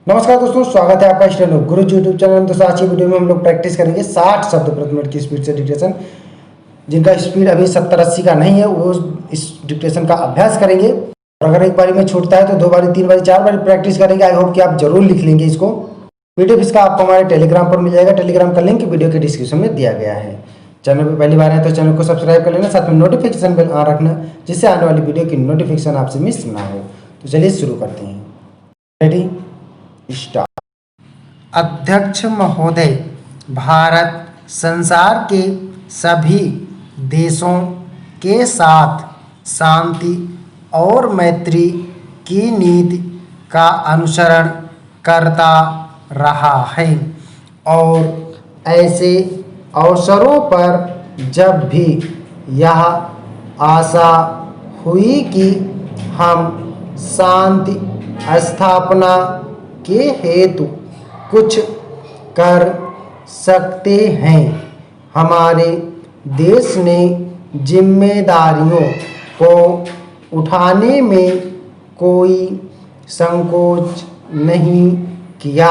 नमस्कार दोस्तों, स्वागत है आपका स्टैंड गुरु यूट्यूब चैनल। दोस्तों आज की वीडियो में हम लोग प्रैक्टिस करेंगे 60 शब्द प्रति मिनट की स्पीड से डिक्टेशन। जिनका स्पीड अभी 70-80 का नहीं है वो इस डिक्टेशन का अभ्यास करेंगे। और अगर एक बारी में छूटता है तो 2 बारी 3 बारी 4 बारी प्रैक्टिस करेंगे। आई होप कि आप जरूर लिख लेंगे इसको। पीडीएफ इसका आपको हमारे टेलीग्राम पर मिल जाएगा। टेलीग्राम का लिंक वीडियो के डिस्क्रिप्शन में दिया गया है। चैनल पर पहली बार है तो चैनल को सब्सक्राइब कर लेना, साथ में नोटिफिकेशन बेल ऑन रखना, जिससे आने वाली वीडियो की नोटिफिकेशन आपसे मिस ना हो। तो चलिए शुरू करते हैं। Ready, start. अध्यक्ष महोदय, भारत संसार के सभी देशों के साथ शांति और मैत्री की नीति का अनुसरण करता रहा है और ऐसे अवसरों पर जब भी यह आशा हुई कि हम शांति स्थापना के हेतु कुछ कर सकते हैं, हमारे देश ने जिम्मेदारियों को उठाने में कोई संकोच नहीं किया।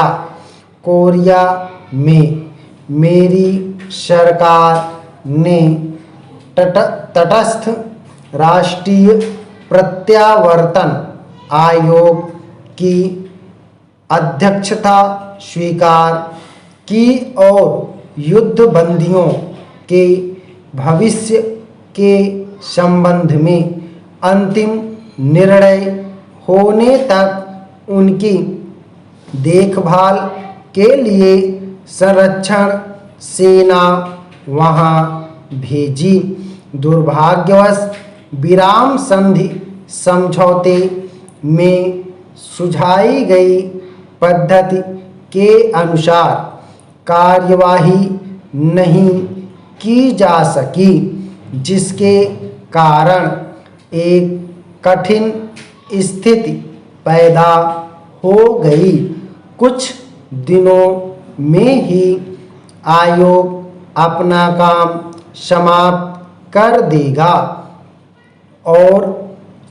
कोरिया में मेरी सरकार ने तटस्थ राष्ट्रीय प्रत्यावर्तन आयोग की अध्यक्षता स्वीकार की और युद्ध बंदियों के भविष्य के संबंध में अंतिम निर्णय होने तक उनकी देखभाल के लिए संरक्षण सेना वहां भेजी। दुर्भाग्यवश विराम संधि समझौते में सुझाई गई पद्धति के अनुसार कार्यवाही नहीं की जा सकी, जिसके कारण एक कठिन स्थिति पैदा हो गई। कुछ दिनों में ही आयोग अपना काम समाप्त कर देगा और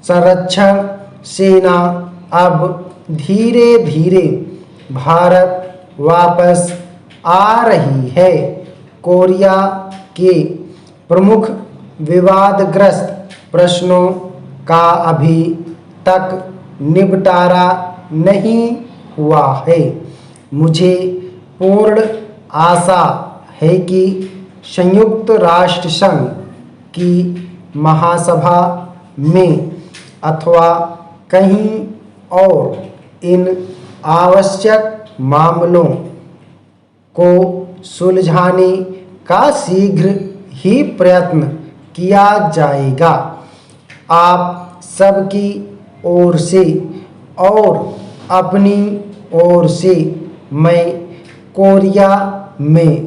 संरक्षण सेना अब धीरे धीरे भारत वापस आ रही है। कोरिया के प्रमुख विवादग्रस्त प्रश्नों का अभी तक निपटारा नहीं हुआ है। मुझे पूर्ण आशा है कि संयुक्त राष्ट्र संघ की महासभा में अथवा कहीं और इन आवश्यक मामलों को सुलझाने का शीघ्र ही प्रयत्न किया जाएगा। आप सबकी ओर से और अपनी ओर से मैं कोरिया में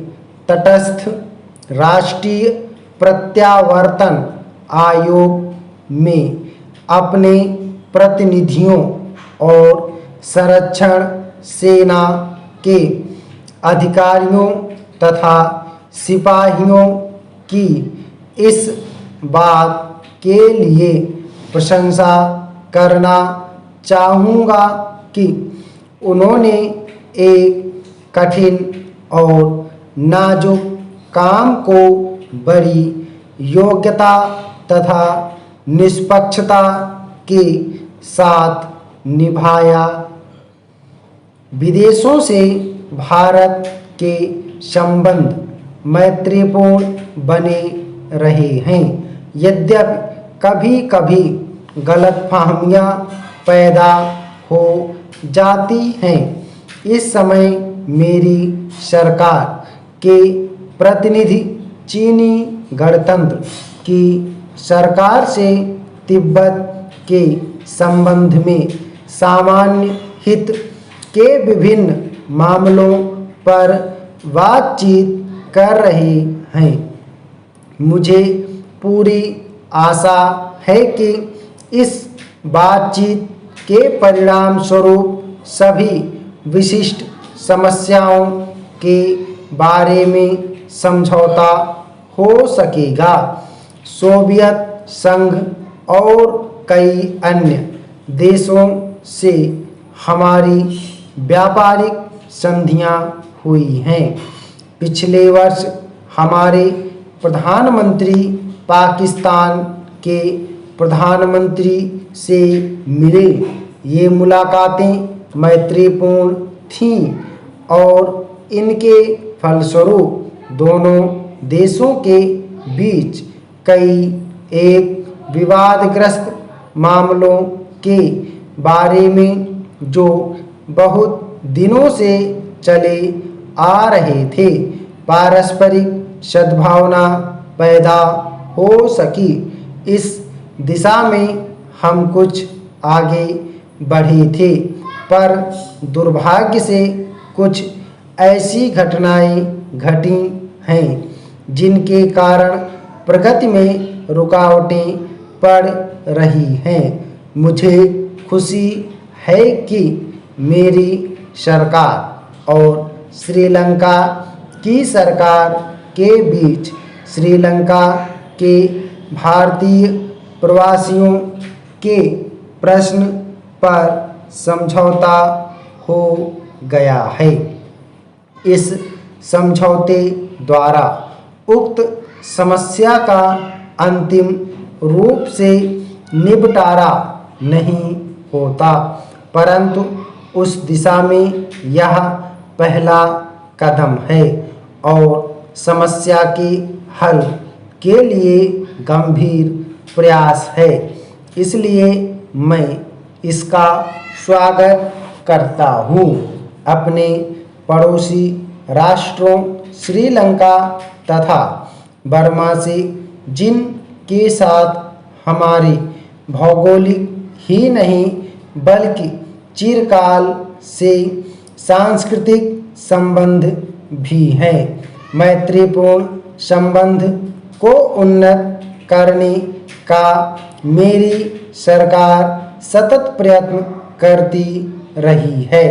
तटस्थ राष्ट्रीय प्रत्यावर्तन आयोग में अपने प्रतिनिधियों और संरक्षण सेना के अधिकारियों तथा सिपाहियों की इस बात के लिए प्रशंसा करना चाहूँगा कि उन्होंने एक कठिन और नाजुक काम को बड़ी योग्यता तथा निष्पक्षता के साथ निभाया। विदेशों से भारत के संबंध मैत्रीपूर्ण बने रहे हैं, यद्यपि कभी कभी गलतफहमियां पैदा हो जाती हैं। इस समय मेरी सरकार के प्रतिनिधि चीनी गणतंत्र की सरकार से तिब्बत के संबंध में सामान्य हित के विभिन्न मामलों पर बातचीत कर रहे हैं। मुझे पूरी आशा है कि इस बातचीत के परिणाम स्वरूप सभी विशिष्ट समस्याओं के बारे में समझौता हो सकेगा। सोवियत संघ और कई अन्य देशों से हमारी व्यापारिक संधियां हुई हैं। पिछले वर्ष हमारे प्रधानमंत्री पाकिस्तान के प्रधानमंत्री से मिले। ये मुलाकातें मैत्रीपूर्ण थीं और इनके फलस्वरूप दोनों देशों के बीच कई एक विवादग्रस्त मामलों के बारे में जो बहुत दिनों से चले आ रहे थे पारस्परिक सद्भावना पैदा हो सकी। इस दिशा में हम कुछ आगे बढ़े थे, पर दुर्भाग्य से कुछ ऐसी घटनाएं घटी हैं जिनके कारण प्रगति में रुकावटें पड़ रही हैं। मुझे खुशी है कि मेरी सरकार और श्रीलंका की सरकार के बीच श्रीलंका के भारतीय प्रवासियों के प्रश्न पर समझौता हो गया है। इस समझौते द्वारा उक्त समस्या का अंतिम रूप से निपटारा नहीं होता, परंतु उस दिशा में यह पहला कदम है और समस्या के हल के लिए गंभीर प्रयास है। इसलिए मैं इसका स्वागत करता हूँ। अपने पड़ोसी राष्ट्रों श्रीलंका तथा बर्मा से जिनके साथ हमारी भौगोलिक ही नहीं बल्कि चिरकाल से सांस्कृतिक संबंध भी हैं, मैत्रीपूर्ण संबंध को उन्नत करने का मेरी सरकार सतत प्रयत्न करती रही है।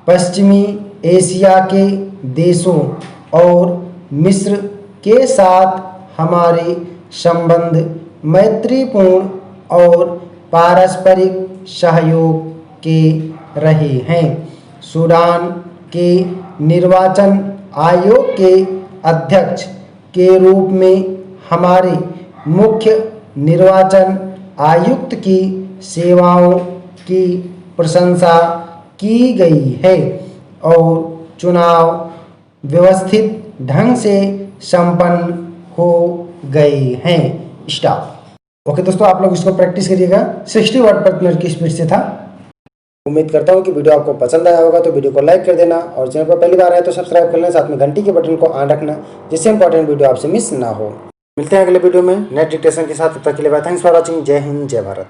पश्चिमी एशिया के देशों और मिस्र के साथ हमारे संबंध मैत्रीपूर्ण और पारस्परिक सहयोग के रहे हैं। सूडान के निर्वाचन आयोग के अध्यक्ष के रूप में हमारे मुख्य निर्वाचन आयुक्त की सेवाओं की प्रशंसा की गई है और चुनाव व्यवस्थित ढंग से संपन्न हो गए हैं। स्टॉप। ओके दोस्तों, आप लोग इसको प्रैक्टिस करिएगा। 60 वर्ड प्रति मिनट की स्पीड से था। उम्मीद करता हूँ कि वीडियो आपको पसंद आया होगा, तो वीडियो को लाइक कर देना और चैनल पर पहली बार आए तो सब्सक्राइब कर लेना, साथ में घंटी के बटन को ऑन रखना जिससे इंपॉर्टेंट वीडियो आपसे मिस ना हो। मिलते हैं अगले वीडियो में नेट डिक्टेशन के साथ। तब तक के लिए बाय। Thanks for watching. जय हिंद, जय भारत।